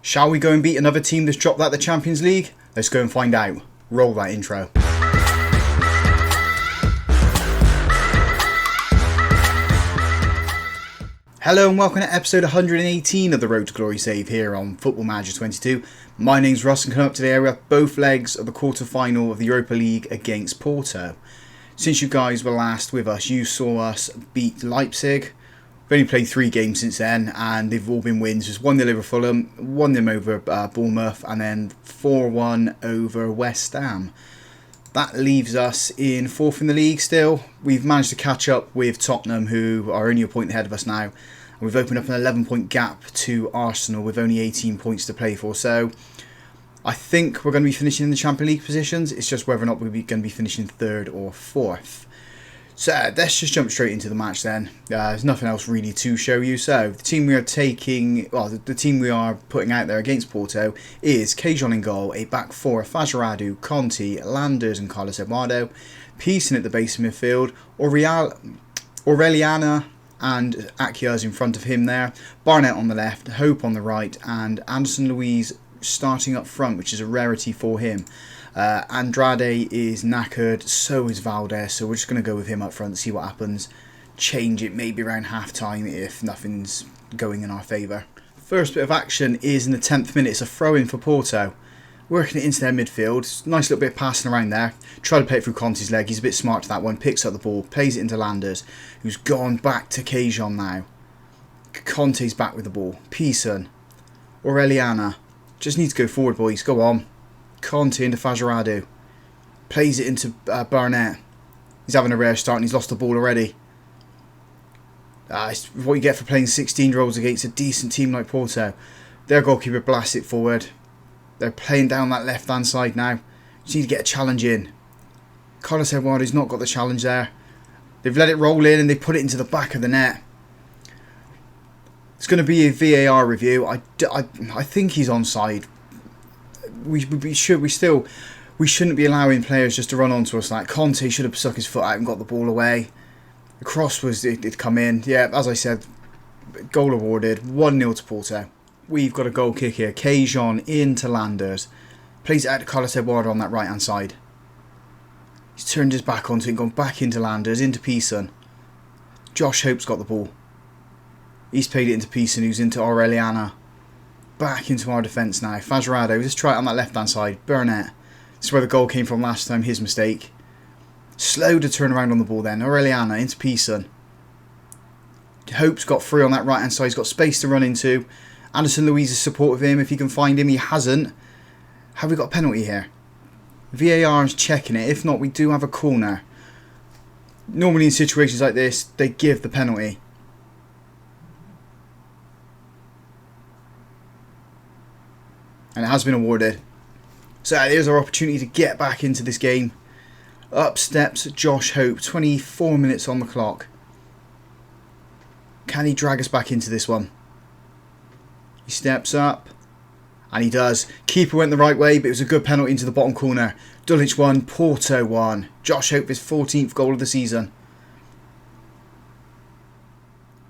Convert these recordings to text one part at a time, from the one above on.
Shall we go and beat another team that's dropped out the Champions League? Let's go and find out. Roll that intro. Hello and welcome to episode 118 of the Road to Glory save here on Football Manager 22. My name's Russ and coming up today we have both legs of the quarter-final of the Europa League against Porto. Since you guys were last with us, you saw us beat Liepzig. We've only played 3 games since then and they've all been wins. Just 1-0 over Fulham, 1-0 over Bournemouth and then 4-1 over West Ham. That leaves us in 4th in the league still. We've managed to catch up with Tottenham, who are only a point ahead of us now. And we've opened up an 11-point gap to Arsenal with only 18 points to play for. So I think we're going to be finishing in the Champions League positions. It's just whether or not we're going to be finishing 3rd or 4th. So let's just jump straight into the match then. There's nothing else really to show you. So the team we are taking, well, the team we are putting out there against Porto is Cajon in goal, a back 4 of Fajradu, Conti, Landers and Carlos Eduardo, Pearson at the base of midfield, Aureliana and Akia's in front of him there, Barnett on the left, Hope on the right and Anderson Luiz starting up front, which is a rarity for him. Andrade is knackered, so is Valdez, so we're just going to go with him up front, see what happens. Change it maybe around half time if nothing's going in our favour. First bit of action is in the 10th minute. It's a throw in for Porto. Working it into their midfield. Nice little bit of passing around there. Try to play it through Conti's leg. He's a bit smart to that one. Picks up the ball. Plays it into Landers, who's gone back to Cajon now. Conte's back with the ball. Pearson. Aureliana. Just need to go forward, boys. Go on. Conti into Fajradu. Plays it into Barnett. He's having a rare start and he's lost the ball already. It's what you get for playing 16-year-olds against a decent team like Porto. Their goalkeeper blasts it forward. They're playing down that left-hand side now. Just need to get a challenge in. Carlos Eduardo's not got the challenge there. They've let it roll in and they put it into the back of the net. It's going to be a VAR review. I think he's onside. We shouldn't be allowing players just to run onto us like Conte should have stuck his foot out and got the ball away. The cross it'd come in. Yeah, as I said, goal awarded. 1-0 to Porto. We've got a goal kick here. Cajon into Landers. Plays it out to Carlos Eduardo on that right hand side. He's turned his back onto it and gone back into Landers, into Pearson. Josh Hope's got the ball. He's played it into Pearson, who's into Aureliana. Back into our defence now. Fajrado, just try it on that left hand side. Barnett. This is where the goal came from last time, his mistake. Slow to turn around on the ball then. Aureliana into Pearson. Hope's got free on that right hand side. He's got space to run into. Anderson Luiz is supportive of him if he can find him. He hasn't. Have we got a penalty here? VAR is checking it. If not, we do have a corner. Normally in situations like this, they give the penalty. And it has been awarded. So here's our opportunity to get back into this game. Up steps Josh Hope. 24 minutes on the clock. Can he drag us back into this one? He steps up. And he does. Keeper went the right way, but it was a good penalty into the bottom corner. Dulwich 1, Porto 1. Josh Hope, his 14th goal of the season.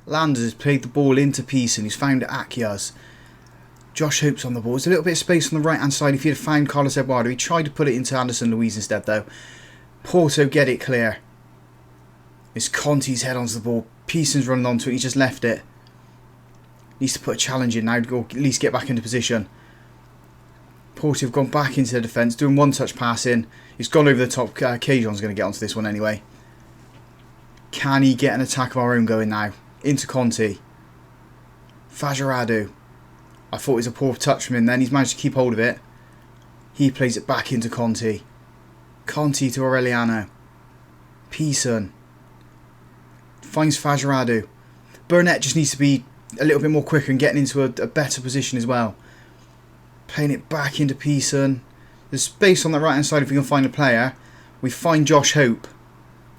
Landers has played the ball into Pearson, who's found Akia's. Josh Hope's on the ball. There's a little bit of space on the right hand side if he'd have found Carlos Eduardo. He tried to put it into Anderson Luiz instead though. Porto get it clear. It's Conti's head onto the ball. Pearson's running onto it. He's just left it. Needs to put a challenge in now to at least get back into position. Porto have gone back into the defence, doing one-touch passing. He's gone over the top. Cajon's going to get onto this one anyway. Can he get an attack of our own going now? Into Conti. Fajradu. I thought it was a poor touch from him then. He's managed to keep hold of it. He plays it back into Conti. Conti to Aureliano. Pearson. Finds Fajradu. Burnett just needs to be a little bit more quicker and getting into a better position as well. Playing it back into Pearson. There's space on the right hand side if we can find a player. We find Josh Hope.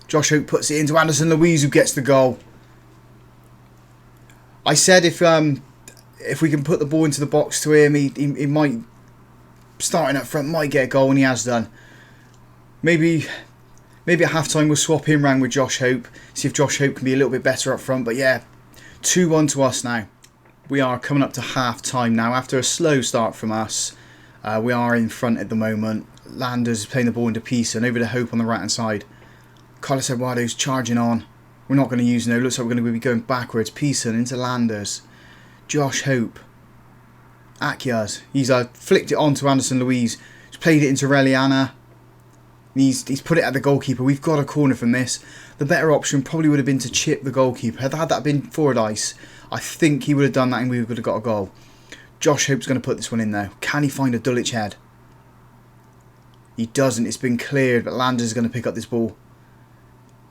Josh Hope puts it into Anderson Luiz, who gets the goal. I said if we can put the ball into the box to him, he might, starting up front, might get a goal, and he has done. Maybe at half-time we'll swap him round with Josh Hope, see if Josh Hope can be a little bit better up front. But yeah, 2-1 to us now. We are coming up to half time now. After a slow start from us, we are in front at the moment. Landers is playing the ball into Pearson, over to Hope on the right hand side. Carlos Eduardo's charging on. We're not going to use no. Looks like we're going to be going backwards. Pearson into Landers. Josh Hope. Akyas. He's flicked it on to Anderson Luiz. He's played it into Reliana. He's put it at the goalkeeper. We've got a corner from this. The better option probably would have been to chip the goalkeeper. Had that been Fordyce, I think he would have done that and we would have got a goal. Josh Hope's going to put this one in though. Can he find a Dulwich head? He doesn't. It's been cleared, but Landers is going to pick up this ball.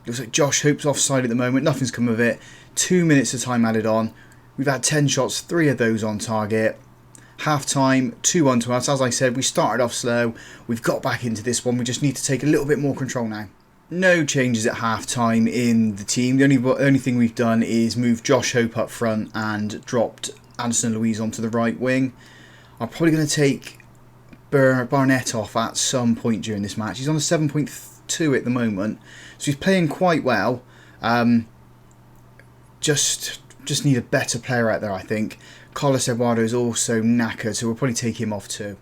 Looks like Josh Hope's offside at the moment. Nothing's come of it. 2 minutes of time added on. We've had 10 shots, 3 of those on target. Half time, 2-1 to us. As I said, we started off slow. We've got back into this one. We just need to take a little bit more control now. No changes at half time in the team. The only thing we've done is move Josh Hope up front and dropped Anderson Luiz onto the right wing. I'm probably going to take Barnett off at some point during this match. He's on a 7.2 at the moment, so he's playing quite well. Just need a better player out there, I think. Carlos Eduardo is also knackered, so we'll probably take him off too.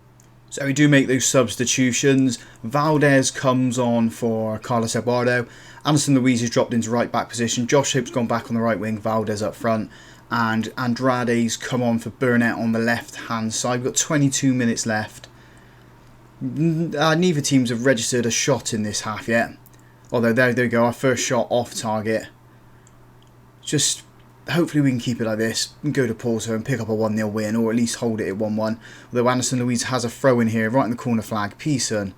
So we do make those substitutions. Valdez comes on for Carlos Eduardo. Anderson Luiz is dropped into right back position. Josh Hope's gone back on the right wing. Valdez up front. And Andrade's come on for Burnett on the left hand side. We've got 22 minutes left. Neither teams have registered a shot in this half yet. Although there we go, our first shot off target. Just hopefully we can keep it like this and go to Porto and pick up a 1-0 win, or at least hold it at 1-1. Although Anderson Luiz has a throw in here right in the corner flag. Pearson.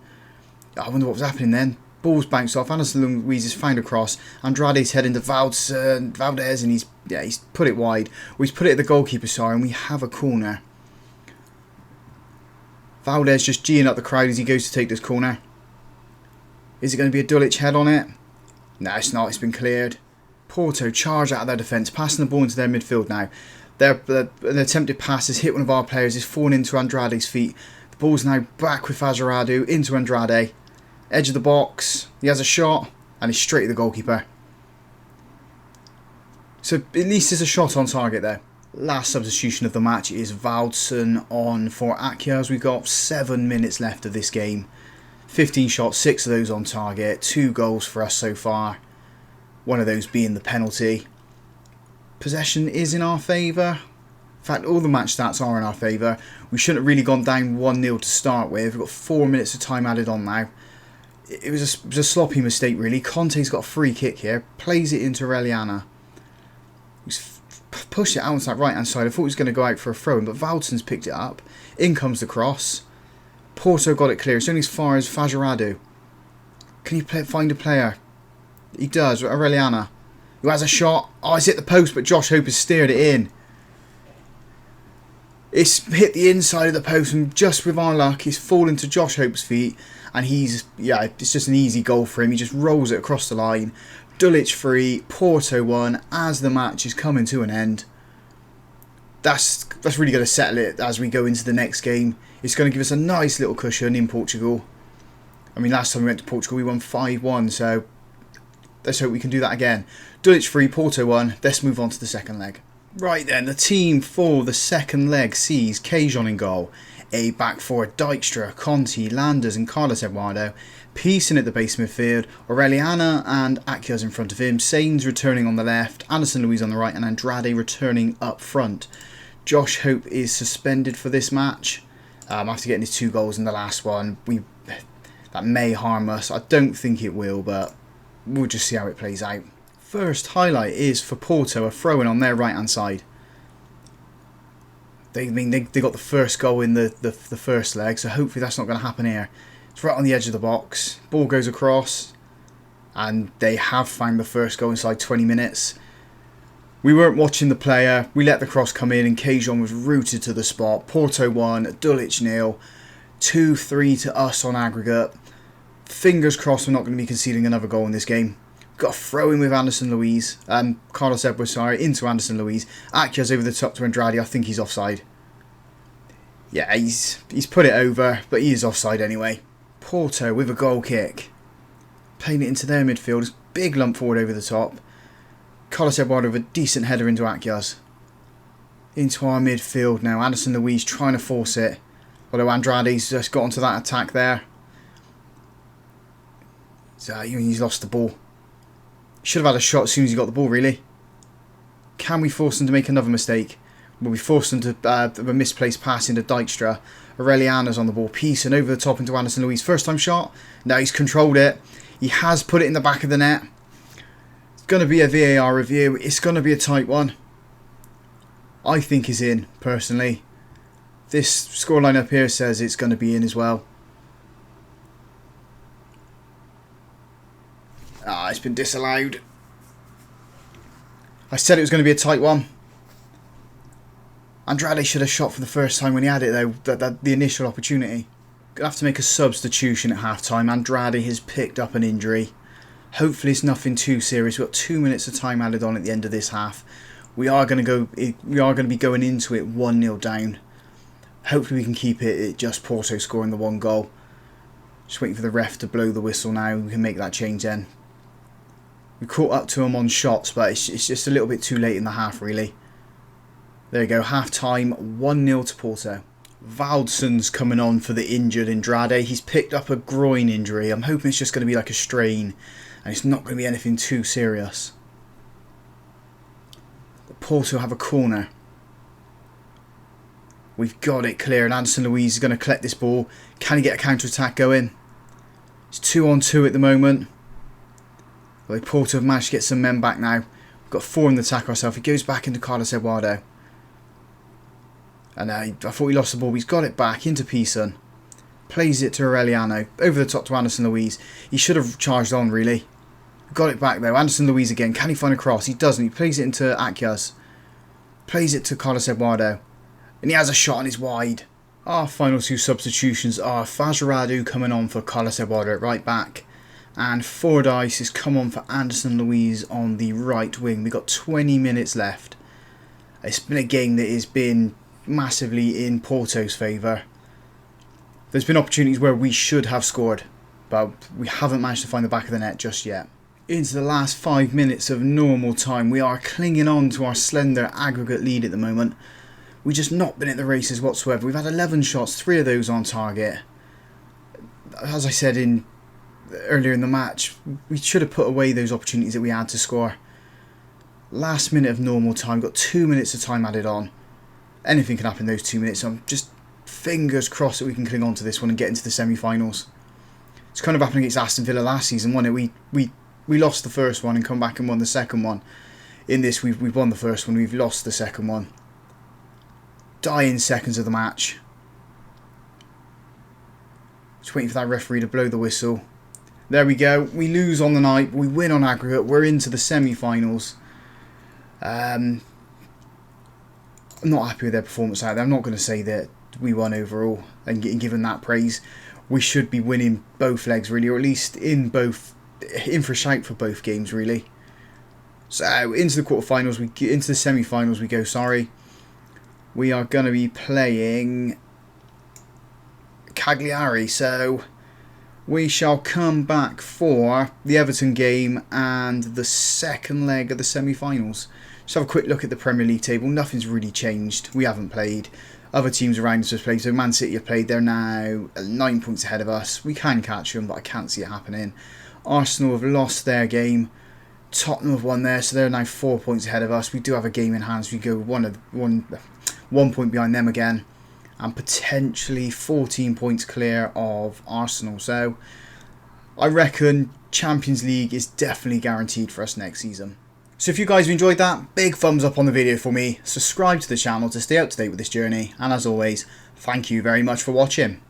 I wonder what was happening then. Ball's bounced off. Anderson Luiz is found across. Andrade's heading to Valdez, and he's put it wide. Or he's put it at the goalkeeper, sorry, and we have a corner. Valdez just geeing up the crowd as he goes to take this corner. Is it going to be a Dulwich head on it? No, it's not. It's been cleared. Porto charge out of their defence, passing the ball into their midfield now. An attempted pass has hit one of our players, is fallen into Andrade's feet. The ball's now back with Fazaradu into Andrade. Edge of the box, he has a shot, and he's straight at the goalkeeper. So at least there's a shot on target there. Last substitution of the match is Valdson on for Akyas. We've got 7 minutes left of this game. 15 shots, 6 of those on target, 2 goals for us so far. One of those being the penalty. Possession is in our favour. In fact, all the match stats are in our favour. We shouldn't have really gone down 1-0 to start with. We've got 4 minutes of time added on now. It was a sloppy mistake, really. Conte's got a free kick here. Plays it into Reliana. He's pushed it out onto that right-hand side. I thought he was going to go out for a throw-in, but Valdson's picked it up. In comes the cross. Porto got it clear. It's only as far as Fazaradu. Can he find a player? He does. Reliana, who has a shot. Oh, it's hit the post, but Josh Hope has steered it in. It's hit the inside of the post, and just with our luck, it's fallen to Josh Hope's feet, and it's just an easy goal for him. He just rolls it across the line. Dulwich 3, Porto 1, as the match is coming to an end. That's really going to settle it as we go into the next game. It's going to give us a nice little cushion in Portugal. I mean, last time we went to Portugal, we won 5-1, so let's hope we can do that again. Dulwich 3, Porto 1. Let's move on to the second leg. Right then, the team for the second leg sees Cajon in goal. A back four, Dijkstra, Conti, Landers and Carlos Eduardo. Pearson at the base midfield. Aureliana and Akyas in front of him. Sainz returning on the left. Anderson Luiz on the right. And Andrade returning up front. Josh Hope is suspended for this match. After getting his 2 goals in the last one. That may harm us. I don't think it will, but we'll just see how it plays out. First highlight is for Porto, a throw-in on their right-hand side. They got the first goal in the first leg, so hopefully that's not going to happen here. It's right on the edge of the box. Ball goes across, and they have found the first goal inside 20 minutes. We weren't watching the player. We let the cross come in, and Cajon was rooted to the spot. Porto 1, Dulwich 0, 2-3 to us on aggregate. Fingers crossed we're not going to be conceding another goal in this game. Got a throw-in with Anderson Luiz. Carlos Edwards, sorry, into Anderson Luiz. Akyas over the top to Andrade. I think he's offside. Yeah, he's put it over, but he is offside anyway. Porto with a goal kick. Playing it into their midfield. It's big lump forward over the top. Carlos Eduardo with a decent header into Akyas. into our midfield now. Anderson Luiz trying to force it. Although Andrade's just got onto that attack there. So he's lost the ball. Should have had a shot as soon as he got the ball, really. Can we force them to make another mistake? Will we force them to have a misplaced pass into Dijkstra? Aureliana's on the ball. Pearson over the top into Anderson Luiz. First time shot. No, he's controlled it. He has put it in the back of the net. It's going to be a VAR review. It's going to be a tight one. I think he's in, personally. This scoreline up here says it's going to be in as well. Ah, it's been disallowed. I said it was going to be a tight one. Andrade should have shot for the first time when he had it though, the initial opportunity. Gonna have to make a substitution at half time. Andrade has picked up an injury. Hopefully it's nothing too serious. We've got 2 minutes of time added on at the end of this half. We are going to be going into it 1-0 down. Hopefully we can keep it at just Porto scoring the one goal. Just waiting for the ref to blow the whistle now. We can make that change then. We caught up to him on shots, but it's just a little bit too late in the half, really. There you go, half time, 1-0 to Porto. Valdson's coming on for the injured Andrade. He's picked up a groin injury. I'm hoping it's just going to be like a strain, and it's not going to be anything too serious. But Porto have a corner. We've got it clear, and Anderson Luiz is going to collect this ball. Can he get a counter-attack going? It's 2-on-2 at the moment. Well, Porto have managed to get some men back now. We've got 4 in the attack ourselves. He goes back into Carlos Eduardo. And I thought he lost the ball, but he's got it back into Pearson. Plays it to Aureliano. Over the top to Anderson Luiz. He should have charged on, really. Got it back, though. Anderson Luiz again. Can he find a cross? He doesn't. He plays it into Akyas. Plays it to Carlos Eduardo. And he has a shot and it's wide. Our final 2 substitutions are Fazaradu coming on for Carlos Eduardo at right back. And Fordyce has come on for Anderson Luiz on the right wing. We've got 20 minutes left. It's been a game that has been massively in Porto's favour. There's been opportunities where we should have scored, but we haven't managed to find the back of the net just yet. Into the last 5 minutes of normal time. We are clinging on to our slender aggregate lead at the moment. We've just not been at the races whatsoever. We've had 11 shots, 3 of those on target. As I said earlier in the match, we should have put away those opportunities that we had to score. Last minute of normal time, got 2 minutes of time added on. Anything can happen in those 2 minutes. I'm just fingers crossed that we can cling on to this one and get into the semi-finals. It's kind of happened against Aston Villa last season, wasn't it? We lost the first one and come back and won the second one. In this, we've won the first one, we've lost the second one. Dying seconds of the match. Just waiting for that referee to blow the whistle. There we go. We lose on the night, but we win on aggregate. We're into the semi-finals. I'm not happy with their performance out there. I'm not going to say that we won overall and getting given that praise. We should be winning both legs, really, or at least in for a shout for both games, really. So into the quarterfinals, into the semi-finals we go. Sorry. We are going to be playing Cagliari, so we shall come back for the Everton game and the second leg of the semi-finals. Just have a quick look at the Premier League table. Nothing's really changed. We haven't played. Other teams around us have played. So Man City have played. They're now 9 points ahead of us. We can catch them, but I can't see it happening. Arsenal have lost their game. Tottenham have won there, so they're now 4 points ahead of us. We do have a game in hand, so we go one point behind them again, and potentially 14 points clear of Arsenal. So I reckon Champions League is definitely guaranteed for us next season. So if you guys have enjoyed that, big thumbs up on the video for me. Subscribe to the channel to stay up to date with this journey, and as always, thank you very much for watching.